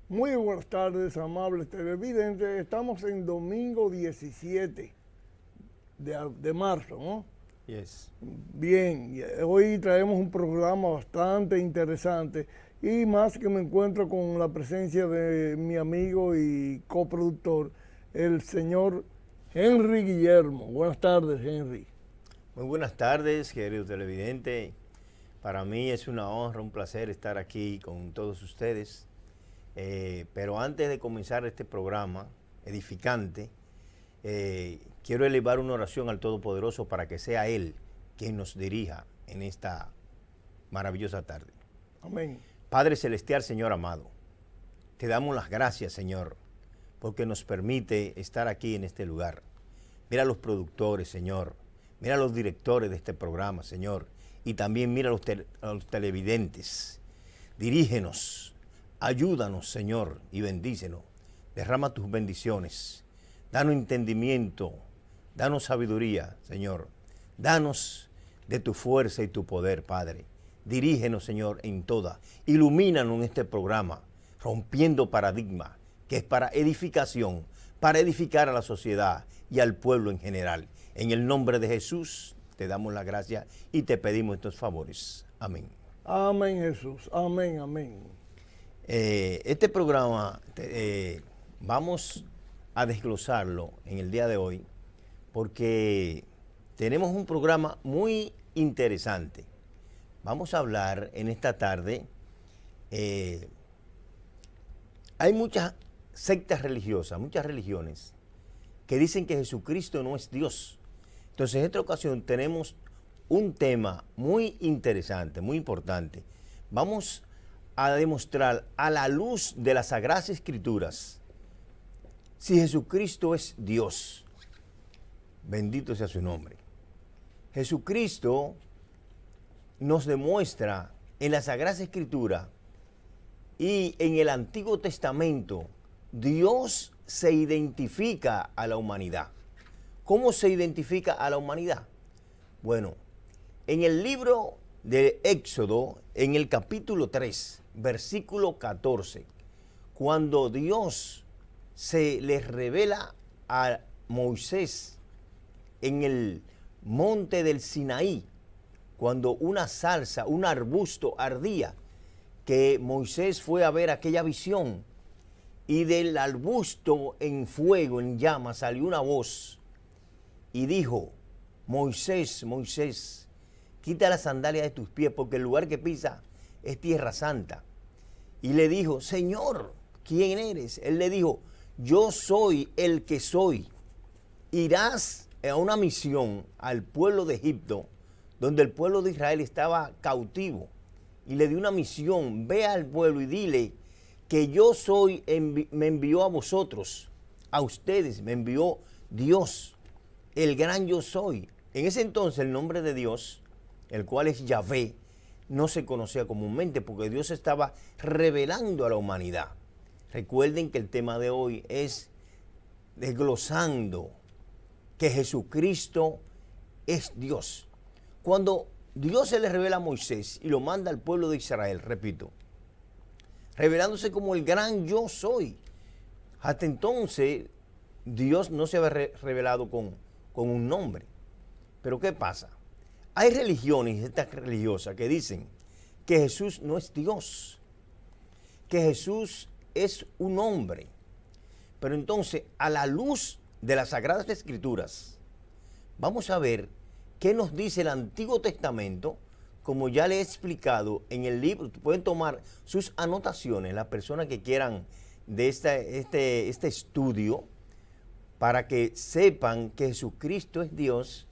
Muy buenas tardes, amables televidentes. Estamos en domingo 17 de marzo, ¿no? Yes. Bien, hoy traemos un programa bastante interesante y más que me encuentro con la presencia de mi amigo y coproductor, el señor Henry Guillermo. Buenas tardes, Henry. Muy buenas tardes, querido televidente. Para mí es una honra, un placer estar aquí con todos ustedes. Pero antes de comenzar este programa edificante, quiero elevar una oración al Todopoderoso para que sea Él quien nos dirija en esta maravillosa tarde. Amén. Padre Celestial, Señor amado, te damos las gracias, Señor, porque nos permite estar aquí en este lugar. Mira a los productores, Señor. Mira a los directores de este programa, Señor. Y también mira a los televidentes. Dirígenos, ayúdanos, Señor, y bendícenos. Derrama tus bendiciones. Danos entendimiento. Danos sabiduría, Señor. Danos de tu fuerza y tu poder, Padre. Dirígenos, Señor, en toda. Ilumínanos en este programa, rompiendo paradigmas, que es para edificación, para edificar a la sociedad y al pueblo en general. En el nombre de Jesús te damos la gracia y te pedimos estos favores. Amén. Amén, Jesús. Amén, amén. Este programa vamos a desglosarlo en el día de hoy porque tenemos un programa muy interesante. Vamos a hablar en esta tarde, hay muchas sectas religiosas, muchas religiones que dicen que Jesucristo no es Dios. Entonces, en esta ocasión tenemos un tema muy interesante, muy importante. Vamos a demostrar a la luz de las Sagradas Escrituras si Jesucristo es Dios. Bendito sea su nombre. Jesucristo nos demuestra en las Sagradas Escrituras y en el Antiguo Testamento, Dios se identifica a la humanidad. ¿Cómo se identifica a la humanidad? Bueno, en el libro de Éxodo, en el capítulo 3, versículo 14, cuando Dios se les revela a Moisés en el monte del Sinaí, cuando una zarza, un arbusto ardía, que Moisés fue a ver aquella visión, y del arbusto en fuego, en llamas, salió una voz y dijo: Moisés, Moisés, quita las sandalias de tus pies, porque el lugar que pisa es tierra santa. Y le dijo: Señor, ¿quién eres? Él le dijo: yo soy el que soy. Irás a una misión al pueblo de Egipto, donde el pueblo de Israel estaba cautivo, y le dio una misión: ve al pueblo y dile que yo soy, me envió a vosotros, a ustedes, me envió Dios, el gran yo soy. En ese entonces el nombre de Dios, el cual es Yahvé, no se conocía comúnmente porque Dios estaba revelando a la humanidad. Recuerden que el tema de hoy es desglosando que Jesucristo es Dios. Cuando Dios se le revela a Moisés y lo manda al pueblo de Israel, repito, revelándose como el gran yo soy. Hasta entonces Dios no se había revelado con un nombre. Pero ¿qué pasa? Hay religiones, estas religiosas, que dicen que Jesús no es Dios, que Jesús es un hombre. Pero entonces, a la luz de las Sagradas Escrituras, vamos a ver qué nos dice el Antiguo Testamento. Como ya le he explicado en el libro, pueden tomar sus anotaciones, las personas que quieran de este estudio, para que sepan que Jesucristo es Dios.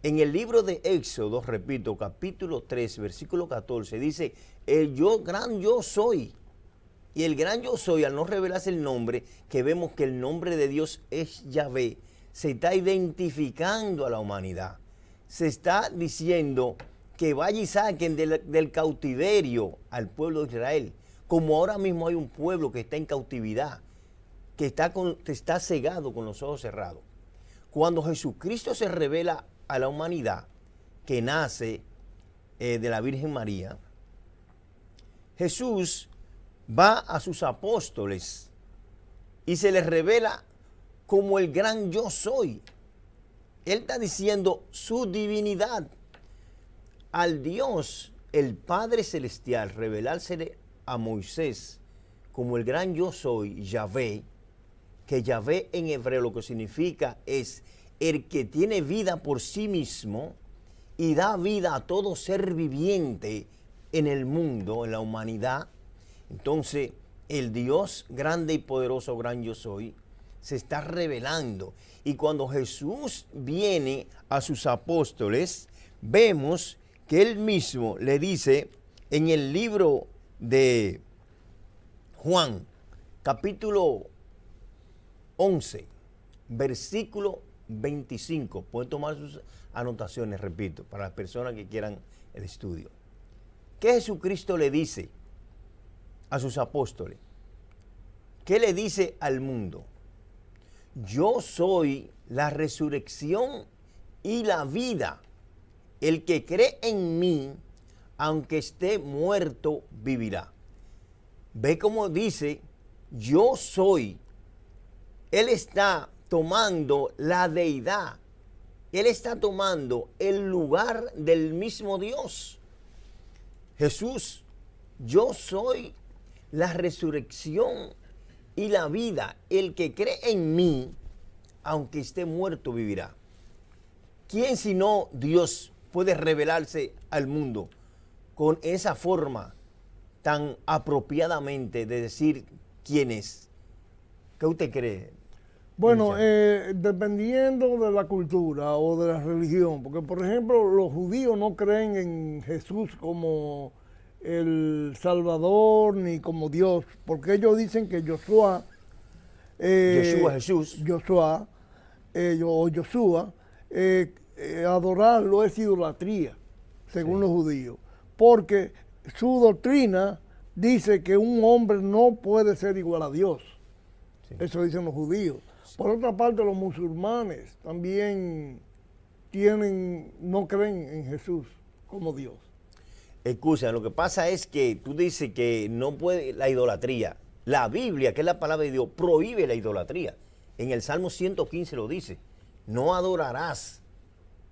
En el libro de Éxodo, repito, capítulo 3, versículo 14, dice: gran yo soy. Y el gran yo soy, al no revelarse el nombre, que vemos que el nombre de Dios es Yahvé, se está identificando a la humanidad. Se está diciendo que vaya y saquen del cautiverio al pueblo de Israel. Como ahora mismo hay un pueblo que está en cautividad, que está cegado con los ojos cerrados. Cuando Jesucristo se revela a la humanidad, que nace de la Virgen María, Jesús va a sus apóstoles y se les revela como el gran yo soy. Él está diciendo su divinidad. Al Dios, el Padre Celestial, revelársele a Moisés como el gran yo soy, Yahvé, que Yahvé en hebreo lo que significa es el que tiene vida por sí mismo y da vida a todo ser viviente en el mundo, en la humanidad. Entonces, el Dios grande y poderoso, gran yo soy, se está revelando. Y cuando Jesús viene a sus apóstoles, vemos que él mismo le dice en el libro de Juan, capítulo 11, versículo 25. Pueden tomar sus anotaciones, repito, para las personas que quieran el estudio. ¿Qué Jesucristo le dice a sus apóstoles? ¿Qué le dice al mundo? Yo soy la resurrección y la vida. El que cree en mí, aunque esté muerto, vivirá. Ve cómo dice, yo soy. Él está tomando la deidad. Él está tomando el lugar del mismo Dios. Jesús, yo soy la resurrección y la vida. El que cree en mí, aunque esté muerto, vivirá. ¿Quién sino Dios puede revelarse al mundo con esa forma tan apropiadamente de decir quién es? ¿Qué usted cree? Bueno, dependiendo de la cultura o de la religión, porque por ejemplo los judíos no creen en Jesús como el Salvador ni como Dios, porque ellos dicen que Josué, Jesús. Josué, adorarlo es idolatría, según los judíos, porque su doctrina dice que un hombre no puede ser igual a Dios. Sí. Eso dicen los judíos. Por otra parte, los musulmanes también no creen en Jesús como Dios. Escucha, lo que pasa es que tú dices que no puede la idolatría. La Biblia, que es la palabra de Dios, prohíbe la idolatría. En el Salmo 115 lo dice. No adorarás.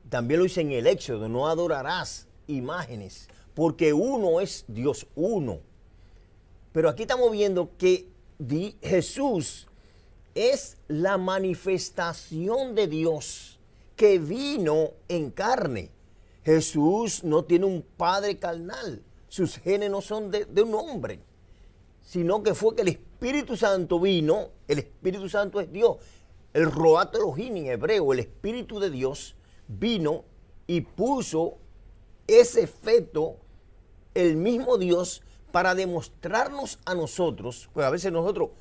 También lo dice en el Éxodo, no adorarás imágenes, porque uno es Dios, uno. Pero aquí estamos viendo que Jesús es la manifestación de Dios que vino en carne. Jesús no tiene un padre carnal, sus genes no son de un hombre, sino que fue que el Espíritu Santo vino, el Espíritu Santo es Dios, el Roat Elohim en hebreo, el Espíritu de Dios vino y puso ese efecto, el mismo Dios, para demostrarnos a nosotros, pues a veces nosotros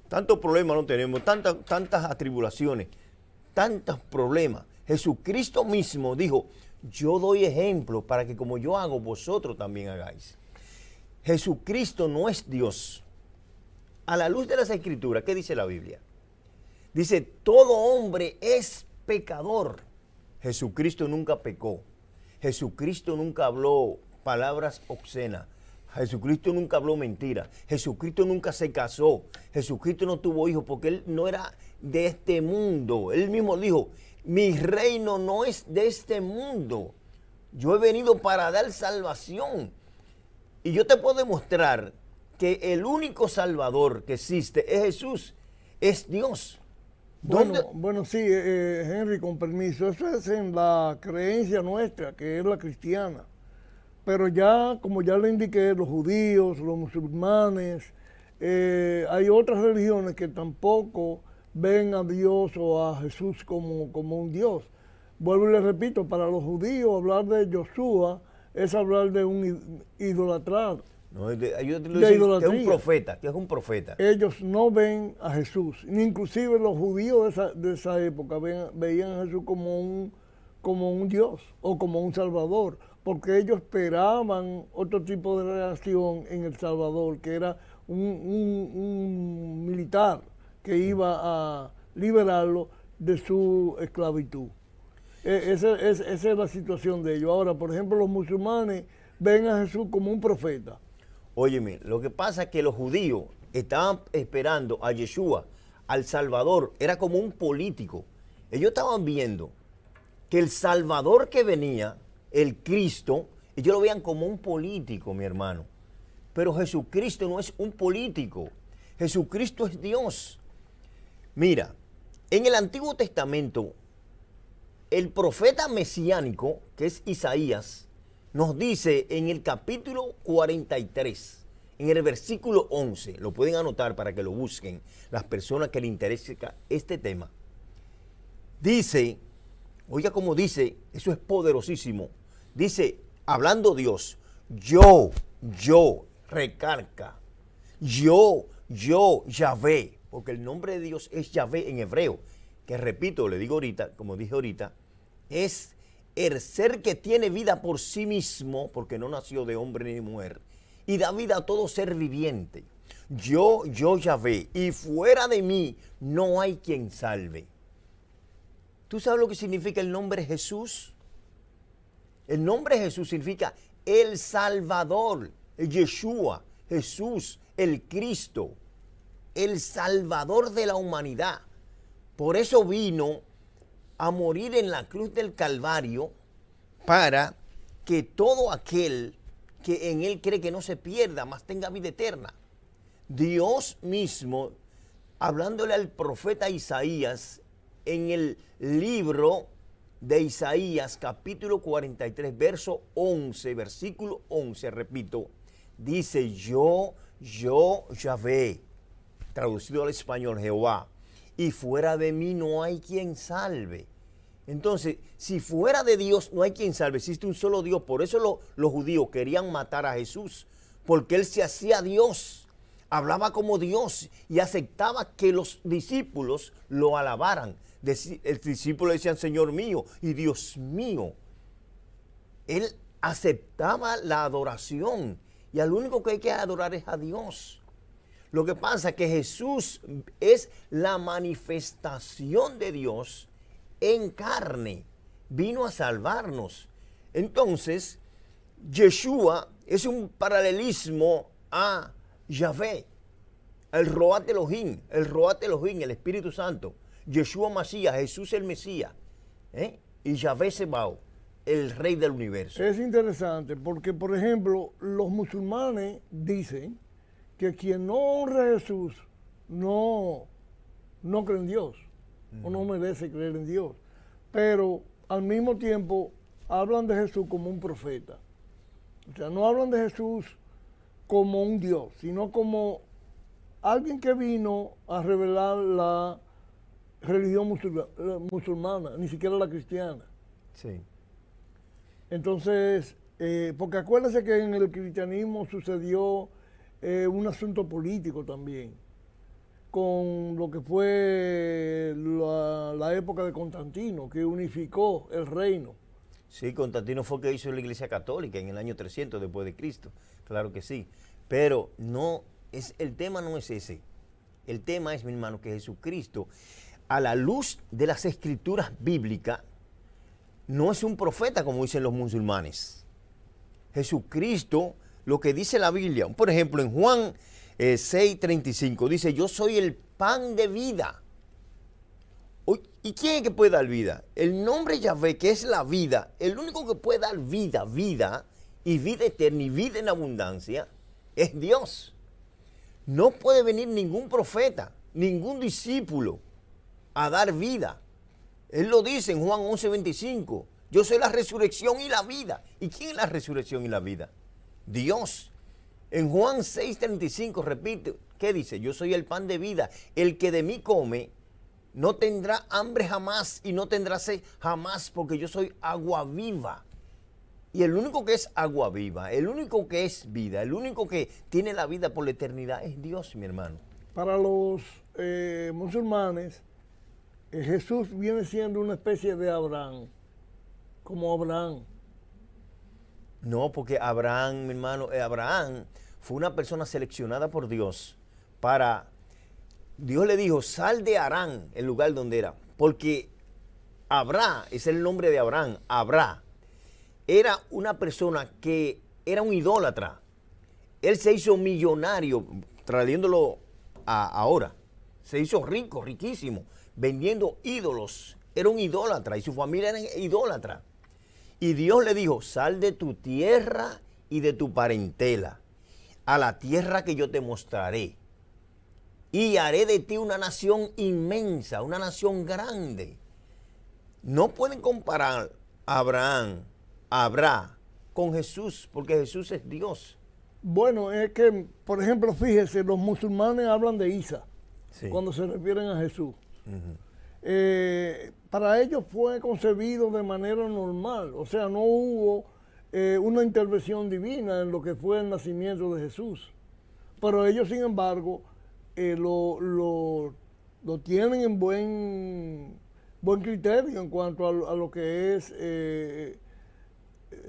tantos problemas no tenemos, tantas atribulaciones, tantos problemas. Jesucristo mismo dijo, yo doy ejemplo para que como yo hago, vosotros también hagáis. Jesucristo no es Dios. A la luz de las Escrituras, ¿qué dice la Biblia? Dice, todo hombre es pecador. Jesucristo nunca pecó. Jesucristo nunca habló palabras obscenas. Jesucristo nunca habló mentira. Jesucristo nunca se casó. Jesucristo no tuvo hijos porque él no era de este mundo. Él mismo dijo, mi reino no es de este mundo. Yo he venido para dar salvación. Y yo te puedo demostrar que el único salvador que existe es Jesús, es Dios. Bueno, sí, Henry, con permiso, eso es en la creencia nuestra, que es la cristiana. Pero ya, como ya le indiqué, los judíos, los musulmanes, hay otras religiones que tampoco ven a Dios o a Jesús como un Dios. Vuelvo y le repito, para los judíos hablar de Josué es hablar de un idolatrar. No, ellos dicen que es un profeta, que es un profeta. Ellos no ven a Jesús, ni inclusive los judíos de esa época veían a Jesús como un Dios o como un Salvador, porque ellos esperaban otro tipo de reacción en El Salvador, que era un militar que iba a liberarlo de su esclavitud. Esa es la situación de ellos. Ahora, por ejemplo, los musulmanes ven a Jesús como un profeta. Óyeme, lo que pasa es que los judíos estaban esperando a Yeshua, al Salvador, era como un político. Ellos estaban viendo que el Salvador que venía, el Cristo, ellos lo veían como un político, mi hermano. Pero Jesucristo no es un político. Jesucristo es Dios. Mira, en el Antiguo Testamento, el profeta mesiánico, que es Isaías, nos dice en el capítulo 43, en el versículo 11, lo pueden anotar para que lo busquen las personas que les interese este tema. Dice, oiga cómo dice, eso es poderosísimo. Dice, hablando Dios, yo, recarga, yo, Yahvé, porque el nombre de Dios es Yahvé en hebreo, que repito, le digo ahorita, como dije ahorita, es el ser que tiene vida por sí mismo, porque no nació de hombre ni mujer, y da vida a todo ser viviente. Yo, Yahvé, y fuera de mí no hay quien salve. ¿Tú sabes lo que significa el nombre Jesús? El nombre Jesús significa el Salvador, el Yeshua, Jesús, el Cristo, el Salvador de la humanidad. Por eso vino a morir en la cruz del Calvario para que todo aquel que en él cree que no se pierda, mas tenga vida eterna. Dios mismo, hablándole al profeta Isaías en el libro de Isaías, capítulo 43, verso 11, versículo 11, repito, dice, yo, Yahvé, traducido al español, Jehová, y fuera de mí no hay quien salve. Entonces, si fuera de Dios no hay quien salve, existe un solo Dios. Por eso los judíos querían matar a Jesús, porque él se hacía Dios, hablaba como Dios y aceptaba que los discípulos lo alabaran. El discípulo decían, Señor mío y Dios mío. Él aceptaba la adoración y al único que hay que adorar es a Dios. Lo que pasa es que Jesús es la manifestación de Dios en carne. Vino a salvarnos. Entonces, Yeshua es un paralelismo a Yahvé, el Roat Elohim, el Espíritu Santo. Yeshua Masías, Jesús el Mesías, y Yahvé Sebao, el Rey del universo. Es interesante porque, por ejemplo, los musulmanes dicen que quien no honra a Jesús no cree en Dios, o no merece creer en Dios. Pero al mismo tiempo hablan de Jesús como un profeta. O sea, no hablan de Jesús como un Dios, sino como alguien que vino a revelar la religión musulmana, ni siquiera la cristiana. Sí. Entonces, porque acuérdense que en el cristianismo sucedió un asunto político también, con lo que fue la época de Constantino, que unificó el reino. Sí, Constantino fue el que hizo la Iglesia Católica en el año 300 después de Cristo, claro que sí. Pero el tema no es ese. El tema es, mi hermano, que Jesucristo, a la luz de las escrituras bíblicas, no es un profeta como dicen los musulmanes. Jesucristo, lo que dice la Biblia, por ejemplo, en Juan 6:35, dice, yo soy el pan de vida. ¿Y quién es que puede dar vida? El nombre Yahvé, que es la vida, el único que puede dar vida y vida eterna y vida en abundancia, es Dios. No puede venir ningún profeta, ningún discípulo a dar vida. Él lo dice en Juan 11:25. Yo soy la resurrección y la vida. ¿Y quién es la resurrección y la vida? Dios. En Juan 6:35 repite, ¿qué dice? Yo soy el pan de vida. El que de mí come no tendrá hambre jamás y no tendrá sed jamás, porque yo soy agua viva. Y el único que es agua viva, el único que es vida, el único que tiene la vida por la eternidad es Dios, mi hermano. Para los musulmanes, Jesús viene siendo una especie de Abraham, como Abraham. No, porque Abraham, mi hermano, Abraham fue una persona seleccionada por Dios para... Dios le dijo, sal de Harán, el lugar donde era, porque Abraham, es el nombre de Abraham, Abraham, era una persona que era un idólatra. Él se hizo millonario, trayéndolo ahora. Se hizo rico, riquísimo, vendiendo ídolos. Era un idólatra y su familia era idólatra. Y Dios le dijo, sal de tu tierra y de tu parentela, a la tierra que yo te mostraré. Y haré de ti una nación inmensa, una nación grande. No pueden comparar a Abraham con Jesús, porque Jesús es Dios. Bueno, es que, por ejemplo, fíjese, los musulmanes hablan de Isa Sí. cuando se refieren a Jesús. Para ellos fue concebido de manera normal, o sea, no hubo una intervención divina en lo que fue el nacimiento de Jesús. Pero ellos, sin embargo, lo tienen en buen criterio en cuanto a lo que es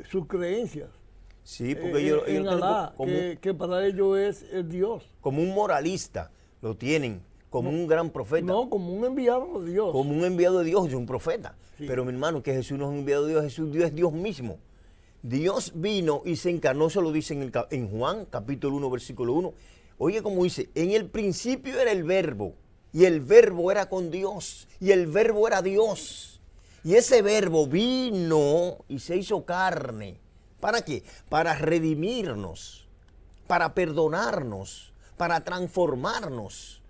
sus creencias. Sí, porque ellos en tienen Alá, que para ellos es el Dios. como un moralista, lo tienen, como un gran profeta. No, como un enviado de Dios. Como un enviado de Dios, es un profeta. Sí. Pero mi hermano, que Jesús no es un enviado de Dios, Jesús Dios es Dios mismo. Dios vino y se encarnó, eso lo dice en Juan, capítulo 1, versículo 1. Oye, como dice, en el principio era el verbo, y el verbo era con Dios, y el verbo era Dios. Y ese verbo vino y se hizo carne. ¿Para qué? Para redimirnos, para perdonarnos, para transformarnos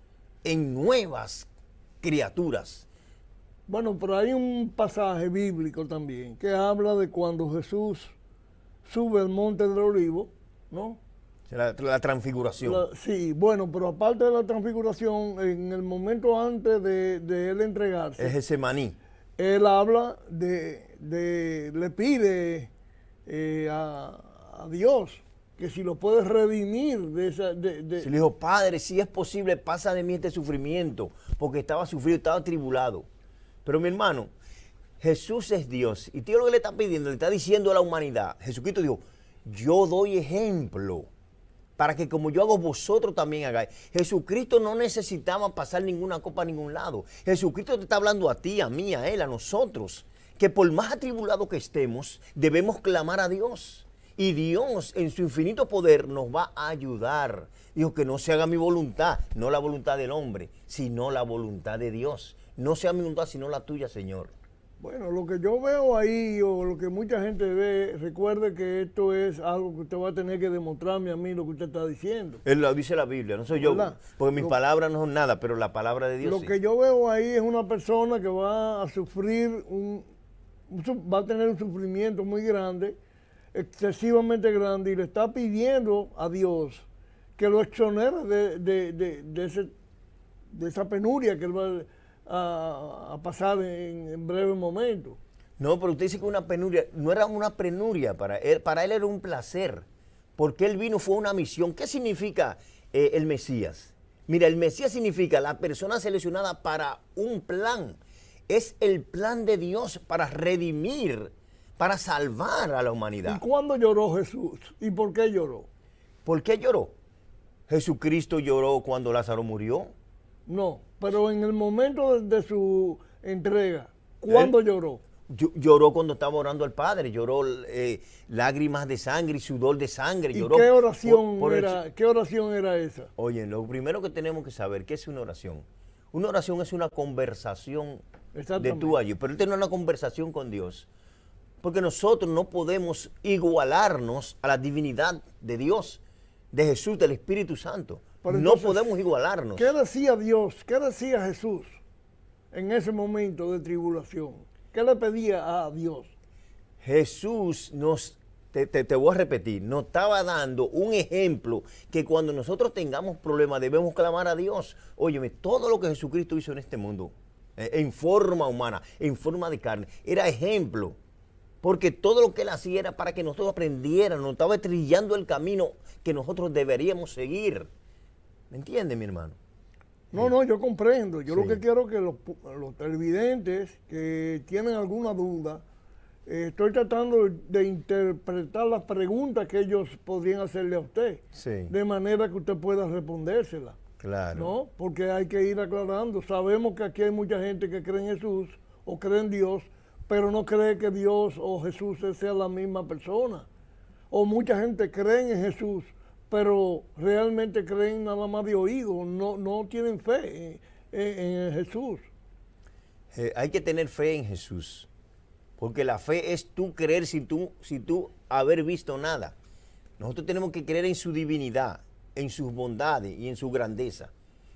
en nuevas criaturas. Bueno, pero hay un pasaje bíblico también que habla de cuando Jesús sube al monte del Olivo, ¿no? La transfiguración. Sí, bueno, pero aparte de la transfiguración, en el momento antes de él entregarse, Es ese maní. él habla le pide a Dios que si lo puede redimir de esa... Se le dijo, Padre, si es posible, pasa de mí este sufrimiento, porque estaba sufrido, estaba atribulado. Pero mi hermano, Jesús es Dios, y tío lo que le está pidiendo, le está diciendo a la humanidad, Jesucristo dijo, yo doy ejemplo, para que como yo hago, vosotros también hagáis. Jesucristo no necesitaba pasar ninguna copa a ningún lado. Jesucristo te está hablando a ti, a mí, a él, a nosotros, que por más atribulados que estemos, debemos clamar a Dios. Y Dios, en su infinito poder, nos va a ayudar. Dijo que no se haga mi voluntad, no la voluntad del hombre, sino la voluntad de Dios. No sea mi voluntad, sino la tuya, Señor. Bueno, lo que yo veo ahí, o lo que mucha gente ve, recuerde que esto es algo que usted va a tener que demostrarme a mí lo que usted está diciendo. Él lo dice la Biblia, no soy yo, ¿Verdad? porque mis palabras no son nada, pero la palabra de Dios Lo sí. que yo veo ahí es una persona que va a sufrir va a tener un sufrimiento muy grande, excesivamente grande, y le está pidiendo a Dios que lo exonere de esa penuria que él va a pasar en breve momento. No, pero usted dice que una penuria, no era una penuria para él era un placer, porque él vino, fue una misión. ¿Qué significa el Mesías? Mira, el Mesías significa la persona seleccionada para un plan. Es el plan de Dios para redimir, para salvar a la humanidad. ¿Y cuándo lloró Jesús? ¿Y por qué lloró? ¿Por qué lloró? Jesucristo lloró cuando Lázaro murió. No, pero en el momento de su entrega, ¿cuándo lloró? Lloró cuando estaba orando al Padre, lloró lágrimas de sangre y sudor de sangre. ¿Y lloró qué oración era esa? Oye, lo primero que tenemos que saber, ¿qué es una oración? Una oración es una conversación de tú a yo, pero él tiene una conversación con Dios. Porque nosotros no podemos igualarnos a la divinidad de Dios, de Jesús, del Espíritu Santo. Pero no entonces, podemos igualarnos. ¿qué decía Dios? ¿Qué decía Jesús en ese momento de tribulación? ¿Qué le pedía a Dios? Jesús te voy a repetir, nos estaba dando un ejemplo que cuando nosotros tengamos problemas debemos clamar a Dios. Óyeme, todo lo que Jesucristo hizo en este mundo, en forma humana, en forma de carne, era ejemplo. Porque todo lo que él hacía era para que nosotros aprendiéramos, nos estaba trillando el camino que nosotros deberíamos seguir. ¿Me entiende, mi hermano? No, yo comprendo. Yo Sí. lo que quiero es que los televidentes que tienen alguna duda, estoy tratando de interpretar las preguntas que ellos podrían hacerle a usted, Sí. de manera que usted pueda respondérselas. Claro. ¿No? Porque hay que ir aclarando. Sabemos que aquí hay mucha gente que cree en Jesús o cree en Dios, pero no cree que Dios o Jesús sea la misma persona. O mucha gente cree en Jesús, pero realmente creen nada más de oído, no tienen fe en Jesús. Hay que tener fe en Jesús, porque la fe es tú creer sin tú haber visto nada. Nosotros tenemos que creer en su divinidad, en sus bondades y en su grandeza.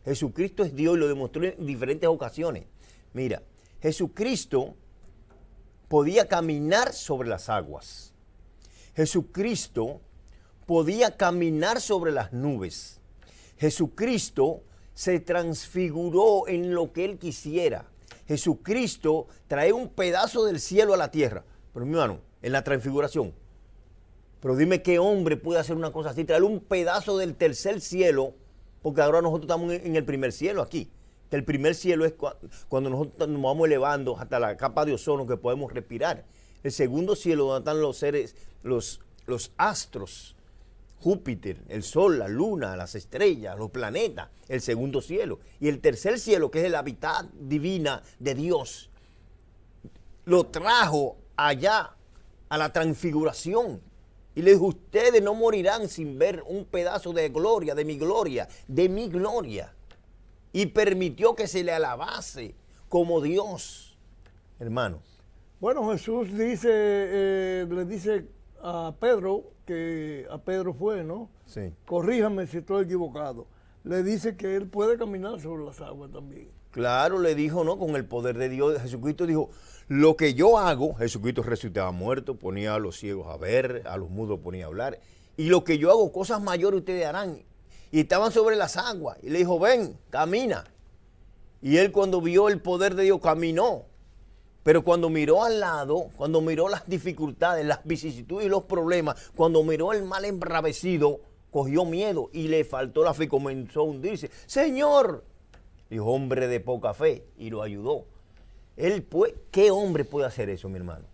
Jesucristo es Dios y lo demostró en diferentes ocasiones. Mira, Jesucristo podía caminar sobre las aguas. Jesucristo podía caminar sobre las nubes. Jesucristo se transfiguró en lo que Él quisiera. Jesucristo trae un pedazo del cielo a la tierra. Pero mi hermano, en la transfiguración. Pero dime qué hombre puede hacer una cosa así, traer un pedazo del tercer cielo, porque ahora nosotros estamos en el primer cielo aquí. El primer cielo es cuando nosotros nos vamos elevando hasta la capa de ozono que podemos respirar. El segundo cielo, donde están los seres, los astros, Júpiter, el sol, la luna, las estrellas, los planetas, el segundo cielo. Y el tercer cielo, que es el hábitat divina de Dios, lo trajo allá a la transfiguración. Y le dijo, ustedes no morirán sin ver un pedazo de gloria, de mi gloria, de mi gloria. Y permitió que se le alabase como Dios, hermano. Bueno, Jesús dice, le dice a Pedro, que a Pedro fue, ¿no? Sí. Corríjame si estoy equivocado. Le dice que él puede caminar sobre las aguas también. Claro, le dijo, ¿no? Con el poder de Dios, Jesucristo dijo, lo que yo hago, Jesucristo resucitaba muertos, ponía a los ciegos a ver, a los mudos ponía a hablar, y lo que yo hago, cosas mayores ustedes harán. Y estaban sobre las aguas, y le dijo, ven, camina. Y él cuando vio el poder de Dios, caminó. Pero cuando miró al lado, cuando miró las dificultades, las vicisitudes y los problemas, cuando miró el mal embravecido, cogió miedo y le faltó la fe y comenzó a hundirse. Señor, dijo, hombre de poca fe, y lo ayudó. ¿Qué hombre puede hacer eso, mi hermano?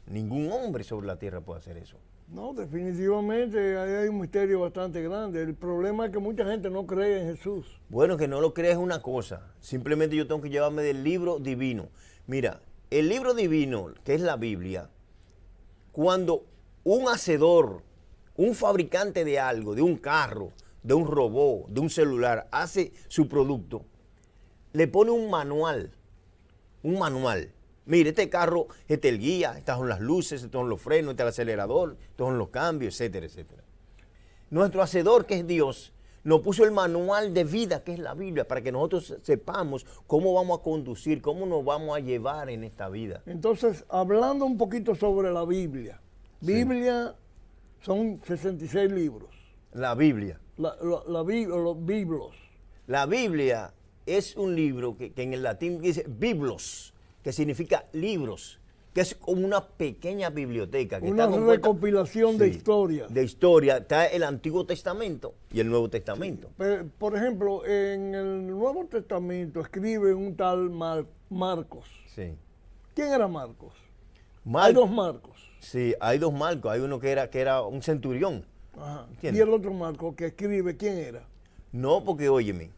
Ningún hombre sobre la tierra puede hacer eso. No, definitivamente ahí hay un misterio bastante grande. El problema es que mucha gente no cree en Jesús. Bueno, que no lo creas es una cosa. Simplemente yo tengo que llevarme del libro divino. Mira, el libro divino, que es la Biblia, cuando un hacedor, un fabricante de algo, de un carro, de un robot, de un celular, hace su producto, le pone un manual. Un manual. Mire, este carro, este es el guía, estas son las luces, estos son los frenos, este es el acelerador, estos son los cambios, etcétera, etcétera. Nuestro hacedor, que es Dios, nos puso el manual de vida, que es la Biblia, para que nosotros sepamos cómo vamos a conducir, cómo nos vamos a llevar en esta vida. Entonces, hablando un poquito sobre la Biblia. Sí. Biblia son 66 libros. La Biblia. Los biblos. La Biblia es un libro que en el latín dice biblos, que significa libros, que es como una pequeña biblioteca. Que una recopilación de historias. De historia. Está el Antiguo Testamento y el Nuevo Testamento. Sí. Por ejemplo, en el Nuevo Testamento escribe un tal Marcos. Sí. ¿Quién era Marcos? Hay dos Marcos. Sí, hay dos Marcos. Hay uno que era un centurión. Ajá. ¿Y el otro Marcos que escribe, quién era? No, porque óyeme,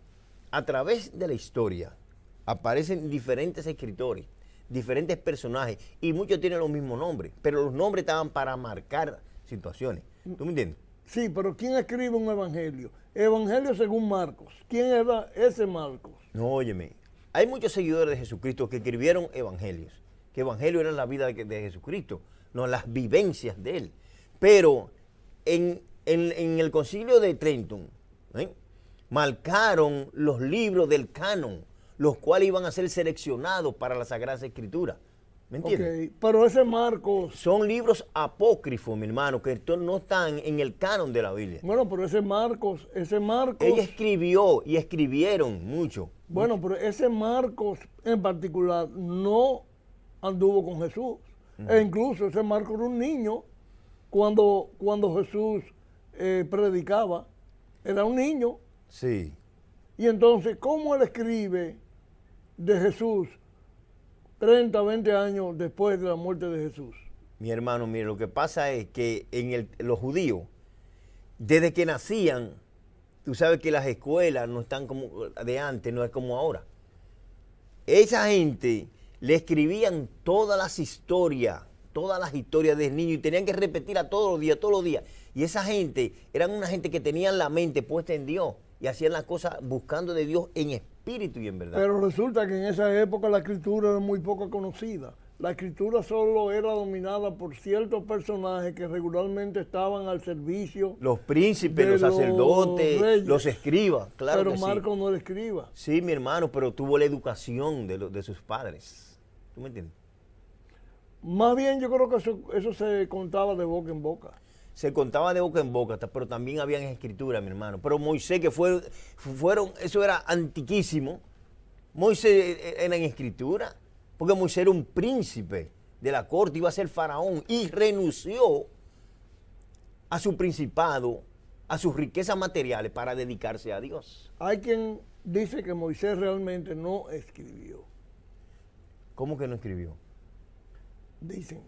a través de la historia aparecen diferentes escritores, diferentes personajes, y muchos tienen los mismos nombres, pero los nombres estaban para marcar situaciones. ¿Tú me entiendes? Sí, pero ¿quién escribe un evangelio? Evangelio según Marcos. ¿Quién era ese Marcos? No, óyeme, hay muchos seguidores de Jesucristo que escribieron evangelios, que evangelio era la vida de Jesucristo, no las vivencias de él. Pero en el concilio de Trenton, marcaron los libros del canon, los cuales iban a ser seleccionados para la Sagrada Escritura. ¿Me entiendes? Okay, pero ese Marcos... Son libros apócrifos, mi hermano, que no están en el canon de la Biblia. Bueno, pero ese Marcos... Ella escribió y escribieron mucho. Bueno, pero ese Marcos en particular no anduvo con Jesús. E incluso ese Marcos era un niño cuando Jesús predicaba. Era un niño. Sí. Y entonces, ¿cómo él escribe de Jesús 30, 20 años después de la muerte de Jesús? Mi hermano, mire, lo que pasa es que los judíos, desde que nacían, tú sabes que las escuelas no están como de antes, no es como ahora. Esa gente le escribían todas las historias todas las historias del niño y tenían que repetirla todos los días. Y esa gente, eran una gente que tenían la mente puesta en Dios y hacían las cosas buscando de Dios en espíritu y en verdad. Pero resulta que en esa época la escritura era muy poco conocida. La escritura solo era dominada por ciertos personajes que regularmente estaban al servicio. Los príncipes, los sacerdotes, los escribas, claro. Pero que Marcos sí. no era escriba. Sí, mi hermano, pero tuvo la educación de sus padres. ¿Tú me entiendes? Más bien yo creo que eso se contaba de boca en boca. Se contaba de boca en boca, pero también habían escritura, mi hermano. Pero Moisés, que fueron, eso era antiquísimo. Moisés era en escritura. Porque Moisés era un príncipe de la corte, iba a ser faraón y renunció a su principado, a sus riquezas materiales para dedicarse a Dios. Hay quien dice que Moisés realmente no escribió. ¿Cómo que no escribió? Dicen.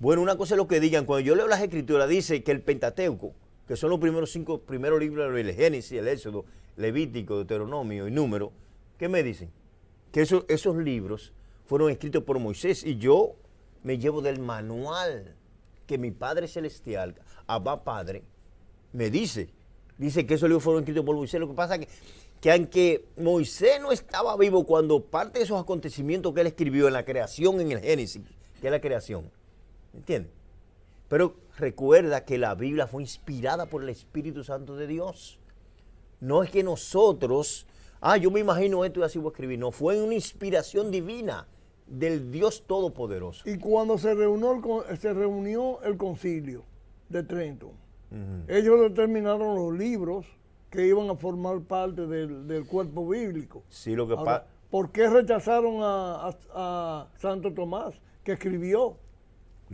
Bueno, una cosa es lo que digan. Cuando yo leo las escrituras, dice que el Pentateuco, que son los primeros 5 libros del Génesis, el Éxodo, Levítico, Deuteronomio y Número, ¿qué me dicen? Que esos libros fueron escritos por Moisés y yo me llevo del manual que mi Padre Celestial, Abba Padre, me dice. Dice que esos libros fueron escritos por Moisés. Lo que pasa es que aunque Moisés no estaba vivo cuando parte de esos acontecimientos que él escribió en la creación, en el Génesis, que es la creación, ¿entiendes? Pero recuerda que la Biblia fue inspirada por el Espíritu Santo de Dios. No es que nosotros, yo me imagino esto y así voy a escribir. No, fue una inspiración divina del Dios Todopoderoso. Y cuando se reunió el concilio de Trento, ellos determinaron los libros que iban a formar parte del cuerpo bíblico. Sí, lo que pasa. ¿Por qué rechazaron a Santo Tomás, que escribió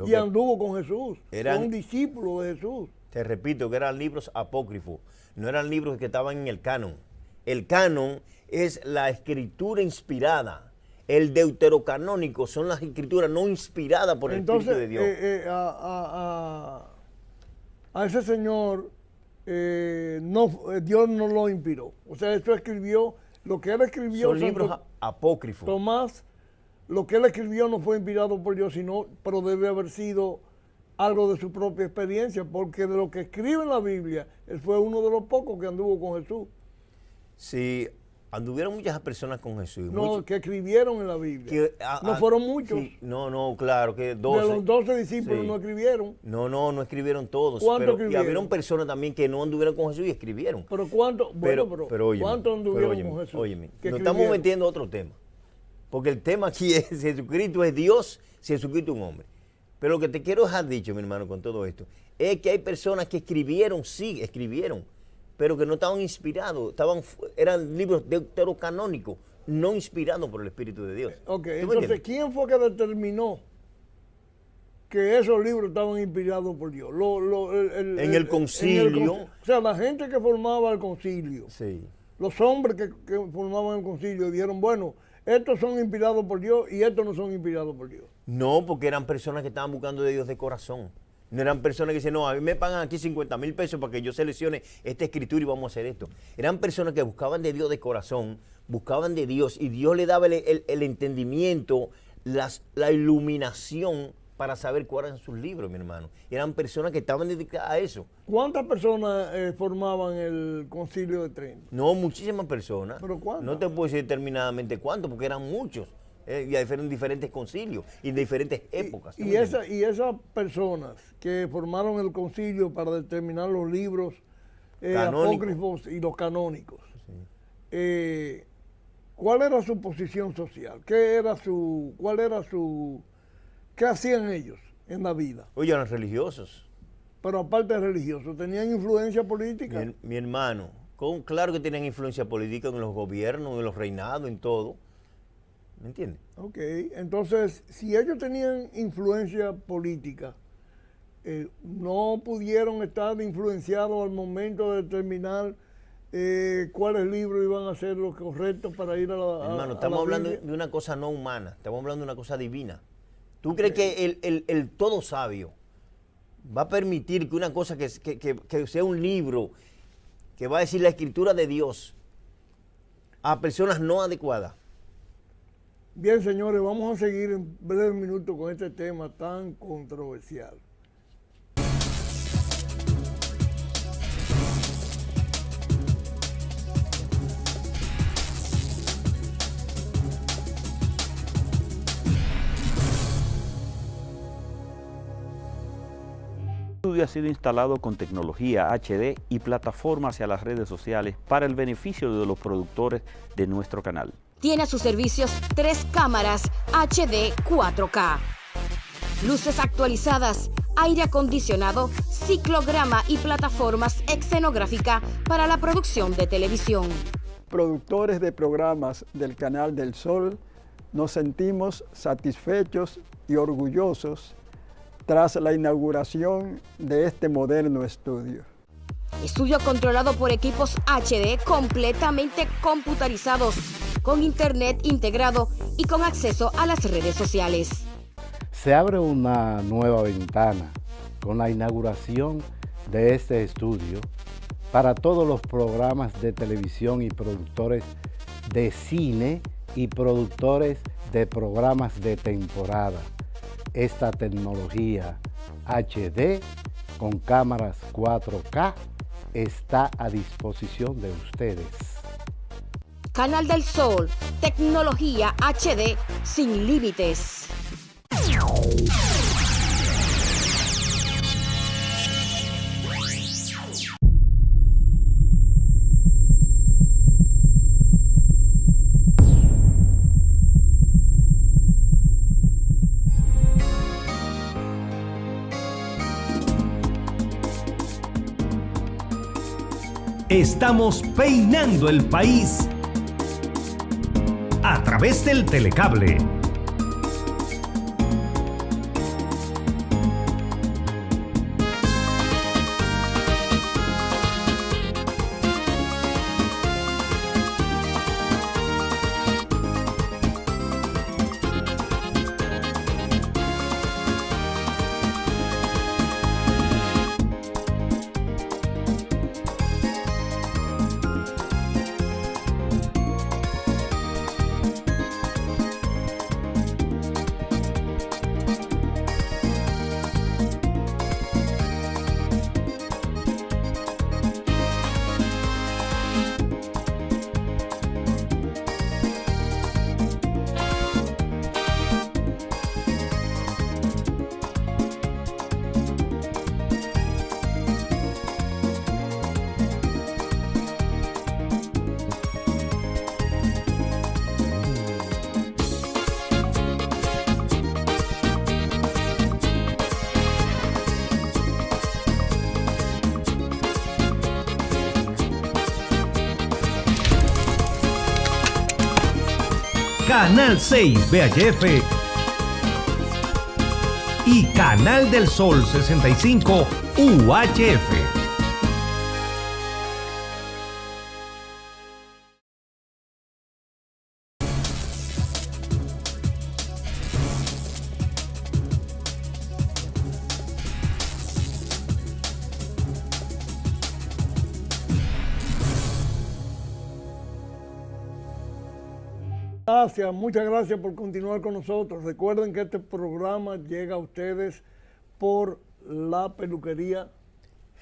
y anduvo con Jesús? Fue un discípulo de Jesús. Te repito que eran libros apócrifos, no eran libros que estaban en el canon. El canon es la escritura inspirada. El deuterocanónico son las escrituras no inspiradas por el Espíritu de Dios. A ese señor Dios no lo inspiró. O sea, esto escribió, lo que él escribió. Son libros apócrifos. Tomás, lo que él escribió no fue inspirado por Dios, pero debe haber sido algo de su propia experiencia, porque de lo que escribe en la Biblia, él fue uno de los pocos que anduvo con Jesús. Sí, anduvieron muchas personas con Jesús. No, que escribieron en la Biblia. No fueron muchos. Sí, no, claro, que 12. De los 12 discípulos sí. No escribieron. No escribieron todos. ¿Cuántos escribieron? Y hubieron personas también que no anduvieron con Jesús y escribieron. Pero ¿cuántos? Bueno, pero óyeme, ¿cuántos anduvieron con Jesús? Óyeme, nos estamos metiendo a otro tema. Porque el tema aquí es Jesucristo es Dios, Jesucristo es un hombre. Pero lo que te quiero dejar dicho, mi hermano, con todo esto, es que hay personas que escribieron, pero que no estaban inspirados, eran libros deuterocanónicos, no inspirados por el Espíritu de Dios. Ok, entonces, ¿quién fue que determinó que esos libros estaban inspirados por Dios? En el concilio. O sea, la gente que formaba el concilio, sí. Los hombres que formaban el concilio dijeron, bueno, estos son inspirados por Dios y estos no son inspirados por Dios. No, porque eran personas que estaban buscando de Dios de corazón. No eran personas que dicen, no, a mí me pagan aquí 50,000 pesos para que yo seleccione esta escritura y vamos a hacer esto. Eran personas que buscaban de Dios de corazón, buscaban de Dios y Dios le daba el entendimiento, la iluminación para saber cuáles eran sus libros, mi hermano. Eran personas que estaban dedicadas a eso. ¿Cuántas personas formaban el concilio de Trento? No, muchísimas personas. ¿Pero cuántas? No te puedo decir determinadamente cuántos, porque eran muchos. Y en diferentes concilios y de diferentes épocas. Y esas personas que formaron el concilio para determinar los libros apócrifos y los canónicos, sí. ¿Cuál era su posición social? ¿Qué hacían ellos en la vida? Oye, eran religiosos. Pero aparte de religiosos, ¿tenían influencia política? Mi hermano, claro que tenían influencia política en los gobiernos, en los reinados, en todo. ¿Me entiendes? Ok, entonces, si ellos tenían influencia política, no pudieron estar influenciados al momento de determinar cuáles libros iban a ser los correctos para ir a la Hermano, estamos hablando de una cosa no humana, estamos hablando de una cosa divina. ¿Tú crees que el todo sabio va a permitir que una cosa que sea un libro que va a decir la escritura de Dios a personas no adecuadas? Bien, señores, vamos a seguir en breves minutos con este tema tan controversial. El estudio ha sido instalado con tecnología HD y plataforma hacia las redes sociales para el beneficio de los productores de nuestro canal. Tiene a sus servicios 3 cámaras HD 4K, luces actualizadas, aire acondicionado, ciclograma y plataformas escenográficas para la producción de televisión. Productores de programas del Canal del Sol, nos sentimos satisfechos y orgullosos tras la inauguración de este moderno estudio. Estudio controlado por equipos HD completamente computarizados, con internet integrado y con acceso a las redes sociales. Se abre una nueva ventana con la inauguración de este estudio para todos los programas de televisión y productores de cine y productores de programas de temporada. Esta tecnología HD con cámaras 4K está a disposición de ustedes. Canal del Sol, tecnología HD sin límites. Estamos peinando el país a través del telecable. Canal 6 VHF y Canal del Sol 65 UHF. Gracias, muchas gracias por continuar con nosotros. Recuerden que este programa llega a ustedes por la peluquería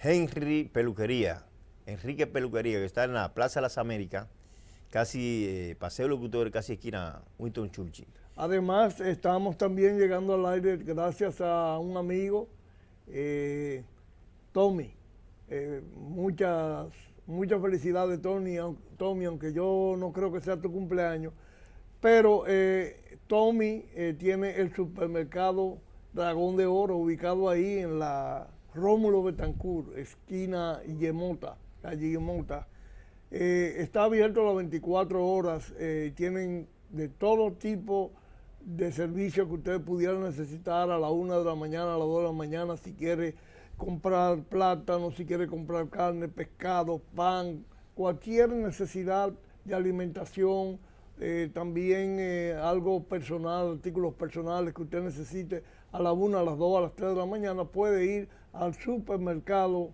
Henry Peluquería, Enrique Peluquería, que está en la Plaza de las Américas, casi Paseo Locutor, casi esquina Winston Churchill. Además, estamos también llegando al aire gracias a un amigo, Tommy. Muchas felicidades, Tommy, aunque yo no creo que sea tu cumpleaños. Pero Tommy tiene el supermercado Dragón de Oro, ubicado ahí en la Rómulo Betancourt, esquina Yemota, calle Yemota. Está abierto las 24 horas, tienen de todo tipo de servicios que ustedes pudieran necesitar a la 1 de la mañana, a las 2 de la mañana, si quiere comprar plátano, si quiere comprar carne, pescado, pan, cualquier necesidad de alimentación. También algo personal, artículos personales que usted necesite a la 1, a las 2, a las 3 de la mañana, puede ir al supermercado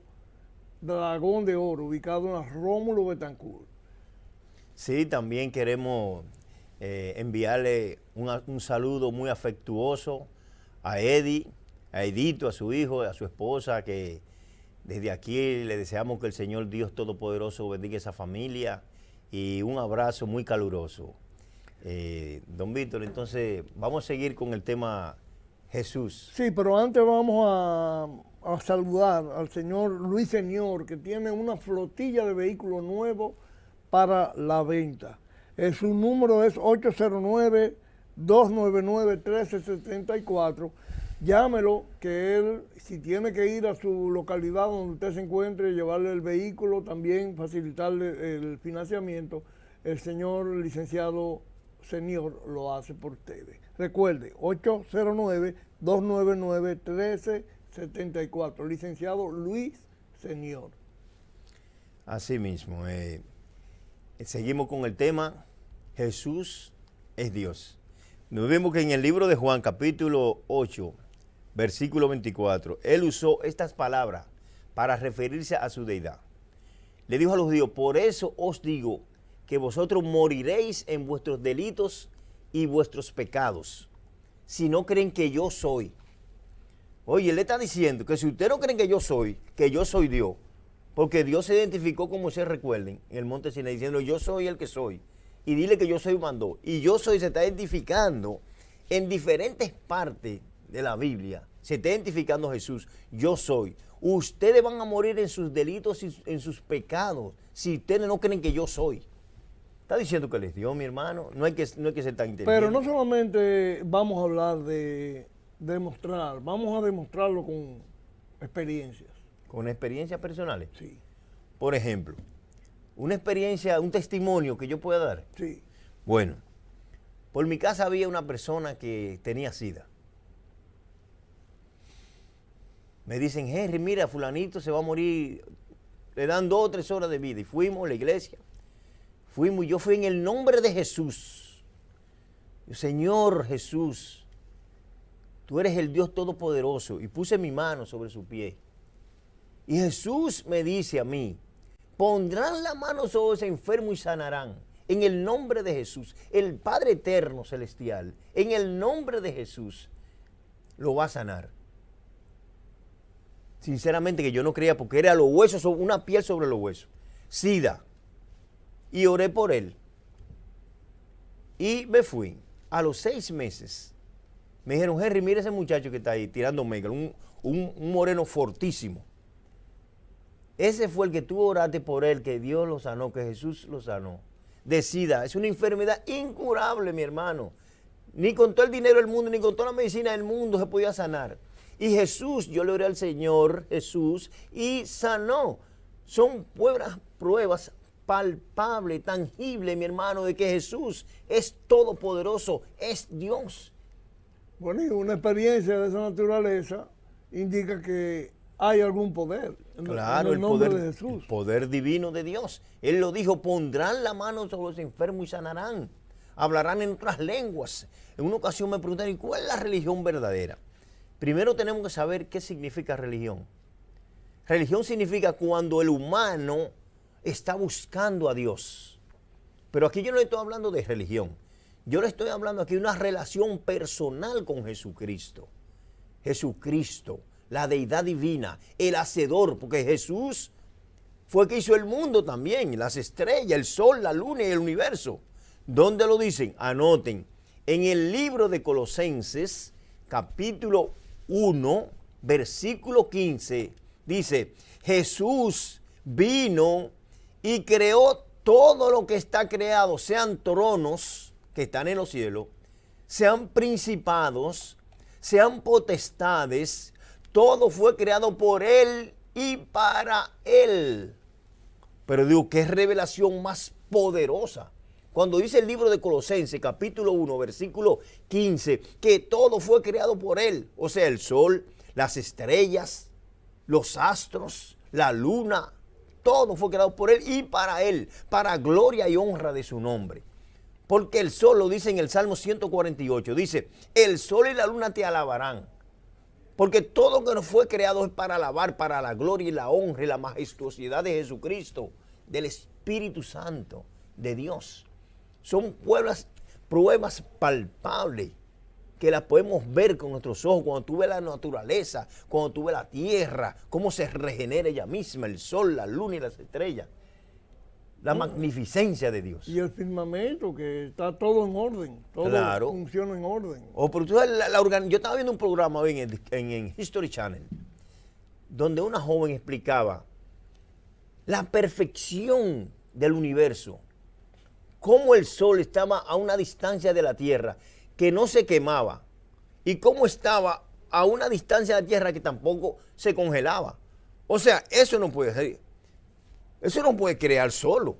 Dragón de Oro, ubicado en la Rómulo Betancourt. Sí, también queremos enviarle un saludo muy afectuoso a Eddie, a Edito, a su hijo, a su esposa, que desde aquí le deseamos que el Señor Dios Todopoderoso bendiga esa familia y un abrazo muy caluroso. Don Víctor, entonces vamos a seguir con el tema Jesús. Sí, pero antes vamos a saludar al señor Luis Señor, que tiene una flotilla de vehículos nuevos para la venta. Su número es 809-299-1374. Llámelo, que él, si tiene que ir a su localidad donde usted se encuentre, llevarle el vehículo, también facilitarle el financiamiento, el señor licenciado Señor lo hace por ustedes. Recuerde, 809-299-1374, licenciado Luis Señor. Así mismo, seguimos con el tema Jesús es Dios. Nos vemos que en el libro de Juan, capítulo 8, versículo 24, él usó estas palabras para referirse a su deidad. Le dijo a los judíos: por eso os digo que vosotros moriréis en vuestros delitos y vuestros pecados, si no creen que yo soy. Oye, él le está diciendo que si ustedes no creen que yo soy Dios, porque Dios se identificó, como se recuerden, en el monte Sinaí, diciendo: yo soy el que soy, y dile que yo soy mandó. Y yo soy se está identificando en diferentes partes de la Biblia, se está identificando Jesús: yo soy. Ustedes van a morir en sus delitos y en sus pecados, si ustedes no creen que yo soy. Está diciendo que les dio, mi hermano. No hay que ser tan inteligente. Pero no solamente vamos a hablar de demostrar, vamos a demostrarlo con experiencias. ¿Con experiencias personales? Sí. Por ejemplo, una experiencia, un testimonio que yo pueda dar. Sí. Bueno, por mi casa había una persona que tenía SIDA. Me dicen: Henry, mira, fulanito se va a morir, le dan 2 o 3 horas de vida. Y fuimos a la iglesia. Fuimos, yo fui en el nombre de Jesús. Señor Jesús, tú eres el Dios Todopoderoso. Y puse mi mano sobre su pie. Y Jesús me dice a mí: pondrán la mano sobre ese enfermo y sanarán. En el nombre de Jesús, el Padre Eterno Celestial, en el nombre de Jesús, lo va a sanar. Sinceramente que yo no creía, porque era los huesos, una piel sobre los huesos. SIDA. Y oré por él. Y me fui. A los 6 meses, me dijeron: Henry, mira ese muchacho que está ahí tirando mega, un moreno fortísimo. Ese fue el que tú oraste por él, que Dios lo sanó, que Jesús lo sanó. De SIDA. Es una enfermedad incurable, mi hermano. Ni con todo el dinero del mundo, ni con toda la medicina del mundo se podía sanar. Y Jesús, yo le oré al Señor Jesús y sanó. Son pruebas palpables, tangibles, mi hermano, de que Jesús es todopoderoso, es Dios. Bueno, y una experiencia de esa naturaleza indica que hay algún poder. Claro, en el nombre de Jesús. El poder divino de Dios. Él lo dijo: pondrán la mano sobre los enfermos y sanarán. Hablarán en otras lenguas. En una ocasión me preguntaron: ¿y cuál es la religión verdadera? Primero tenemos que saber qué significa religión. Religión significa cuando el humano está buscando a Dios. Pero aquí yo no le estoy hablando de religión. Yo le estoy hablando aquí de una relación personal con Jesucristo. Jesucristo, la deidad divina, el hacedor, porque Jesús fue el que hizo el mundo también, las estrellas, el sol, la luna y el universo. ¿Dónde lo dicen? Anoten. En el libro de Colosenses, capítulo 1, versículo 15, dice: Jesús vino y creó todo lo que está creado, sean tronos que están en los cielos, sean principados, sean potestades, todo fue creado por Él y para Él. Pero digo, ¿qué revelación más poderosa? Cuando dice el libro de Colosenses, capítulo 1, versículo 15, que todo fue creado por Él, o sea, el sol, las estrellas, los astros, la luna, todo fue creado por Él y para Él, para gloria y honra de su nombre. Porque el sol, lo dice en el Salmo 148, dice: el sol y la luna te alabarán. Porque todo lo que fue creado es para alabar, para la gloria y la honra y la majestuosidad de Jesucristo, del Espíritu Santo, de Dios. Son pruebas palpables que las podemos ver con nuestros ojos, cuando tú ves la naturaleza, cuando tú ves la tierra, cómo se regenera ella misma, el sol, la luna y las estrellas. La magnificencia de Dios. Y el firmamento, que está todo en orden, todo Claro. funciona en orden. Pero tú sabes, yo estaba viendo un programa hoy en History Channel, donde una joven explicaba la perfección del universo, cómo el sol estaba a una distancia de la tierra que no se quemaba y cómo estaba a una distancia de la tierra que tampoco se congelaba. O sea, eso no puede ser. Eso no puede crear solo.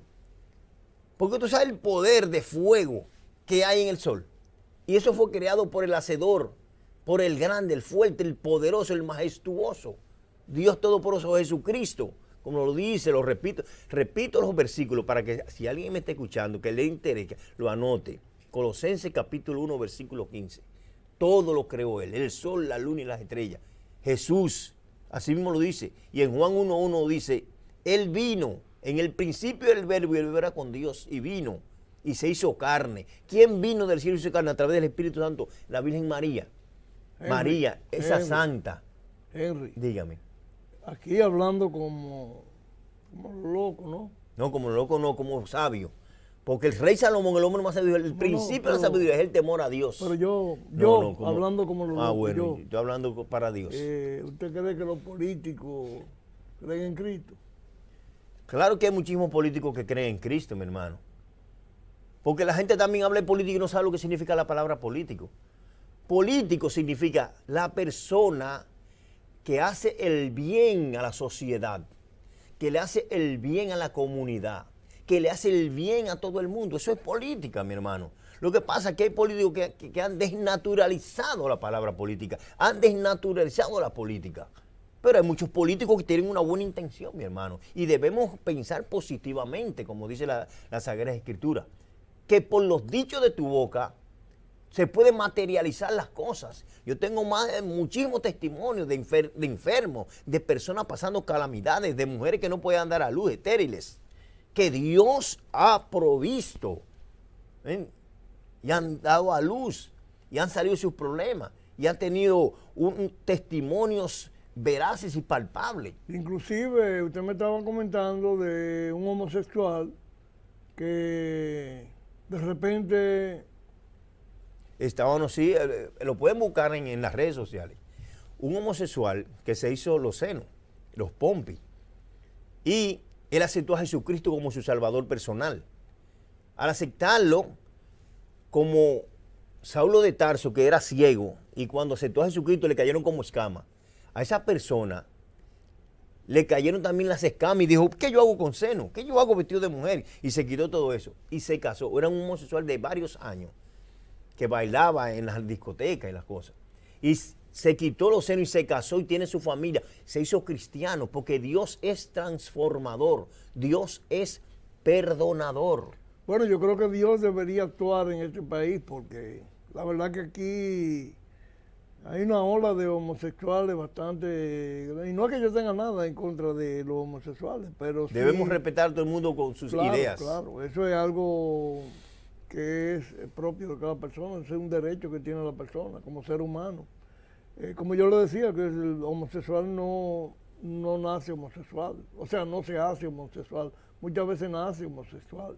Porque tú sabes el poder de fuego que hay en el sol. Y eso fue creado por el Hacedor, por el grande, el fuerte, el poderoso, el majestuoso. Dios Todopoderoso, Jesucristo. Como lo dice, lo repito. Repito los versículos para que si alguien me está escuchando, que le interese, lo anote. Colosenses capítulo 1, versículo 15. Todo lo creó Él, el sol, la luna y las estrellas. Jesús, así mismo lo dice. Y en Juan 1:1 dice, Él vino, en el principio del verbo, y el verbo era con Dios, y vino, y se hizo carne. ¿Quién vino del cielo y se hizo carne? A través del Espíritu Santo, la Virgen María. María, esa santa. Henry, Dígame. aquí hablando como loco, ¿no? No, como loco, no, como sabio. Porque el rey Salomón, el hombre más sabio, el principio de la sabiduría es el temor a Dios. Pero yo como- hablando como lo loco, bueno, yo hablando para Dios. ¿usted cree que los políticos creen en Cristo? Claro que hay muchísimos políticos que creen en Cristo, mi hermano. Porque la gente también habla de política y no sabe lo que significa la palabra político. Político significa la persona que hace el bien a la sociedad, que le hace el bien a la comunidad, que le hace el bien a todo el mundo. Eso es política, mi hermano. Lo que pasa es que hay políticos que han desnaturalizado la palabra política, han desnaturalizado la política. Pero hay muchos políticos que tienen una buena intención, mi hermano. Y debemos pensar positivamente, como dice la Sagrada Escritura, que por los dichos de tu boca se pueden materializar las cosas. Yo tengo muchísimos testimonios de enfermos, de personas pasando calamidades, de mujeres que no pueden dar a luz, estériles, que Dios ha provisto. ¿Ven? Y han dado a luz, y han salido sus problemas, y han tenido testimonios veraces y palpables. Inclusive usted me estaba comentando de un homosexual que de repente... Estaban así, lo pueden buscar en las redes sociales. Un homosexual que se hizo los senos, los pompis, y él aceptó a Jesucristo como su salvador personal. Al aceptarlo, como Saulo de Tarso, que era ciego, y cuando aceptó a Jesucristo le cayeron como escamas, a esa persona le cayeron también las escamas y dijo, ¿qué yo hago con seno? ¿Qué yo hago vestido de mujer? Y se quitó todo eso y se casó. Era un homosexual de varios años que bailaba en las discotecas y las cosas. Y se quitó los senos y se casó y tiene su familia. Se hizo cristiano porque Dios es transformador. Dios es perdonador. Bueno, yo creo que Dios debería actuar en este país porque la verdad que aquí hay una ola de homosexuales bastante... Y no es que yo tenga nada en contra de los homosexuales, pero sí... Debemos respetar a todo el mundo con sus ideas. Claro, eso es algo que es propio de cada persona, es un derecho que tiene la persona como ser humano. Como yo le decía, que el homosexual no nace homosexual, o sea, no se hace homosexual, muchas veces nace homosexual.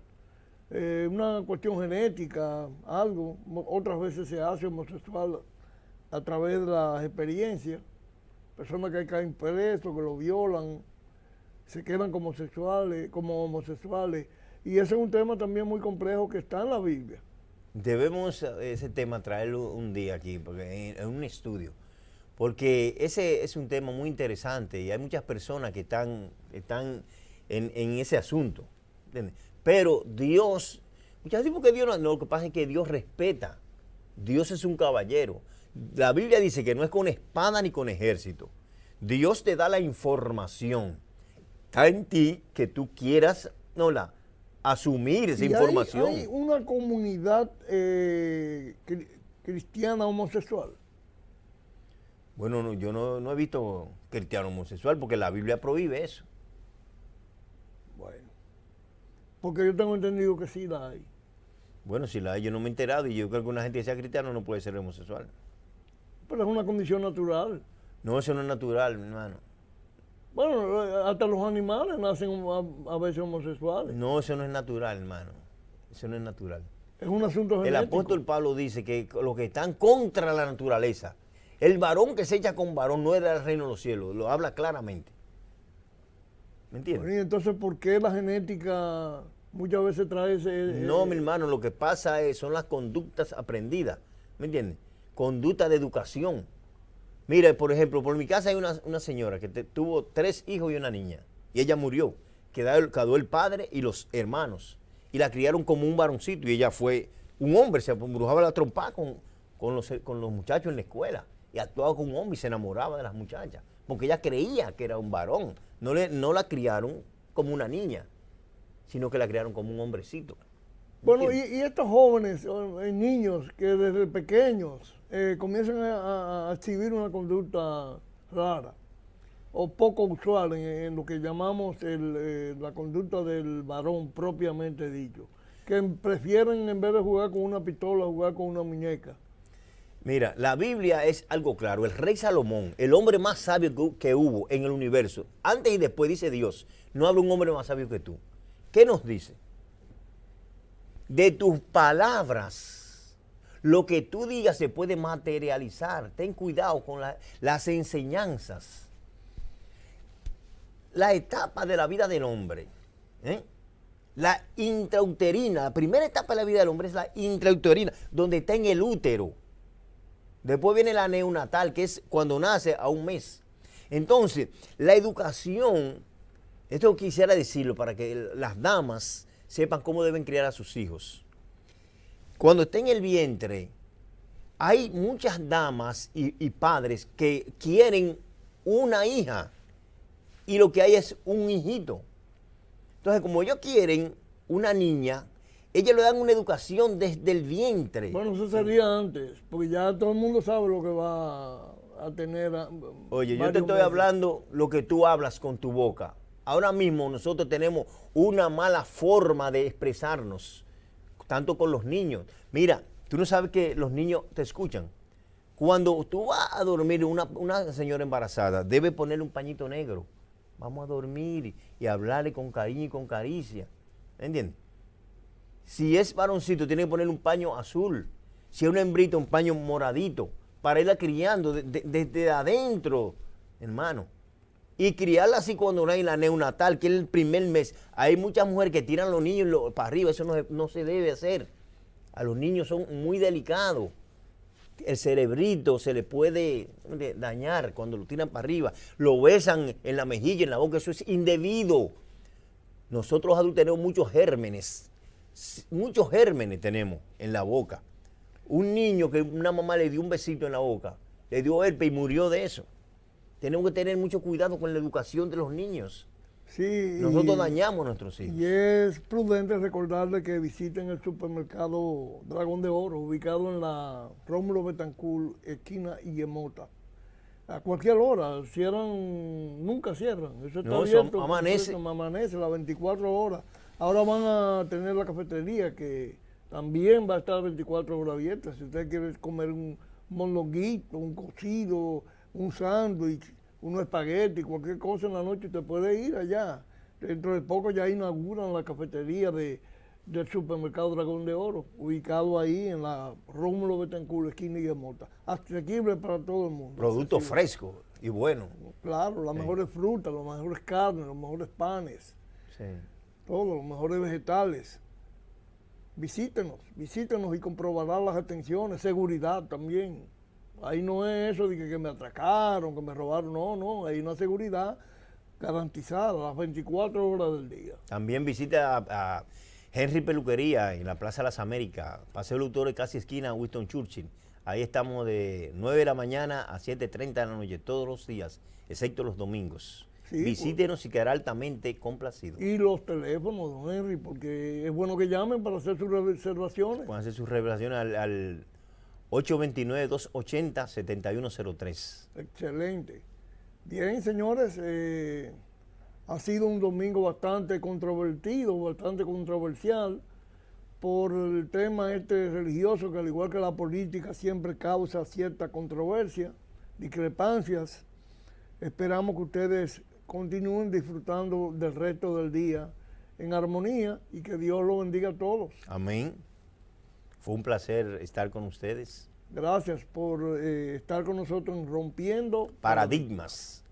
Una cuestión genética, algo, otras veces se hace homosexual a través de las experiencias, personas que caen presos, que lo violan, se quedan como homosexuales, y ese es un tema también muy complejo que está en la Biblia. Debemos ese tema traerlo un día aquí, porque en un estudio, porque ese es un tema muy interesante y hay muchas personas que están en ese asunto, ¿entiendes? Pero Dios, muchas veces porque Dios no, lo que pasa es que Dios respeta, Dios es un caballero. La Biblia dice que no es con espada ni con ejército. Dios te da la información. Está en ti que tú quieras asumir esa información. Hay una comunidad cristiana homosexual. Bueno, yo no he visto cristiano homosexual porque la Biblia prohíbe eso. Bueno, porque yo tengo entendido que sí la hay. Bueno, si la hay, yo no me he enterado y yo creo que una gente que sea cristiana no puede ser homosexual. Pero es una condición natural. No, eso no es natural, mi hermano. Bueno, hasta los animales nacen a veces homosexuales. No, eso no es natural, hermano. Eso no es natural. Es un asunto El genético. apóstol Pablo dice que los que están contra la naturaleza, el varón que se echa con varón no era el reino de los cielos, lo habla claramente. ¿Me entiendes? Bueno, y entonces, ¿por qué la genética muchas veces trae ese... No, mi hermano, lo que pasa son las conductas aprendidas, ¿me entiendes? Conducta de educación. Mira, por ejemplo, por mi casa hay una señora que tuvo 3 hijos y una niña, y ella murió. Quedó el padre y los hermanos, y la criaron como un varoncito, y ella fue un hombre, se embrujaba la trompa con los muchachos en la escuela, y actuaba como un hombre y se enamoraba de las muchachas, porque ella creía que era un varón. No la criaron como una niña, sino que la criaron como un hombrecito. Bueno, y estos jóvenes, niños que desde pequeños comienzan a exhibir una conducta rara o poco usual en lo que llamamos la conducta del varón propiamente dicho, que prefieren en vez de jugar con una pistola, jugar con una muñeca. Mira, la Biblia es algo claro. El rey Salomón, el hombre más sabio que hubo en el universo, antes y después dice Dios, no habla un hombre más sabio que tú. ¿Qué nos dice? De tus palabras, lo que tú digas se puede materializar. Ten cuidado con las enseñanzas. La etapa de la vida del hombre, la intrauterina, la primera etapa de la vida del hombre es la intrauterina, donde está en el útero. Después viene la neonatal, que es cuando nace a un mes. Entonces, la educación, esto quisiera decirlo para que las damas sepan cómo deben criar a sus hijos. Cuando está en el vientre, hay muchas damas y padres que quieren una hija y lo que hay es un hijito. Entonces, como ellos quieren una niña, ellos le dan una educación desde el vientre. Bueno, eso sería antes, porque ya todo el mundo sabe lo que va a tener. Oye, yo te estoy hablando lo que tú hablas con tu boca. Ahora mismo nosotros tenemos una mala forma de expresarnos, tanto con los niños. Mira, tú no sabes que los niños te escuchan. Cuando tú vas a dormir, una señora embarazada debe ponerle un pañito negro. Vamos a dormir y hablarle con cariño y con caricia. ¿Entiendes? Si es varoncito, tiene que ponerle un paño azul. Si es una hembrita, un paño moradito, para irla criando desde adentro, hermano. Y criarla así cuando hay la neonatal, que es el primer mes. Hay muchas mujeres que tiran a los niños para arriba, eso no se debe hacer. A los niños son muy delicados. El cerebrito se le puede dañar cuando lo tiran para arriba. Lo besan en la mejilla, en la boca, eso es indebido. Nosotros adultos tenemos muchos gérmenes tenemos en la boca. Un niño que una mamá le dio un besito en la boca, le dio herpes y murió de eso. Tenemos que tener mucho cuidado con la educación de los niños. Sí, nosotros dañamos a nuestros hijos. Y es prudente recordarle que visiten el supermercado Dragón de Oro, ubicado en la Rómulo Betancourt, esquina Iguemota. A cualquier hora, nunca cierran. Eso está abierto. Amanece las 24 horas. Ahora van a tener la cafetería que también va a estar 24 horas abierta. Si usted quiere comer un mondonguito, un cocido, un sándwich, un espagueti, cualquier cosa en la noche, usted puede ir allá. Dentro de poco ya inauguran la cafetería del supermercado Dragón de Oro, ubicado ahí en la Rómulo Betancourt, esquina Iguemota. Asequible para todo el mundo. Producto fresco y bueno. Claro, las mejores frutas, las mejores carnes, los mejores panes. Sí. Todos los mejores vegetales. Visítenos y comprobarán las atenciones, seguridad también. Ahí no es eso de que me atracaron, que me robaron, no, hay una seguridad garantizada las 24 horas del día. También visita a Henry Peluquería en la Plaza de las Américas, Paseo de los Autores, casi esquina Winston Churchill. Ahí estamos de 9 de la mañana a 7:30 de la noche, todos los días, excepto los domingos. Sí, visítenos y quedará altamente complacido. Y los teléfonos, don Henry, porque es bueno que llamen para hacer sus reservaciones. Pueden hacer sus reservaciones al 829-280-7103. Excelente. Bien, señores, ha sido un domingo bastante controvertido, bastante controversial, por el tema este religioso, que al igual que la política siempre causa cierta controversia, discrepancias. Esperamos que ustedes continúen disfrutando del resto del día en armonía y que Dios los bendiga a todos. Amén. Fue un placer estar con ustedes. Gracias por estar con nosotros en Rompiendo Paradigmas.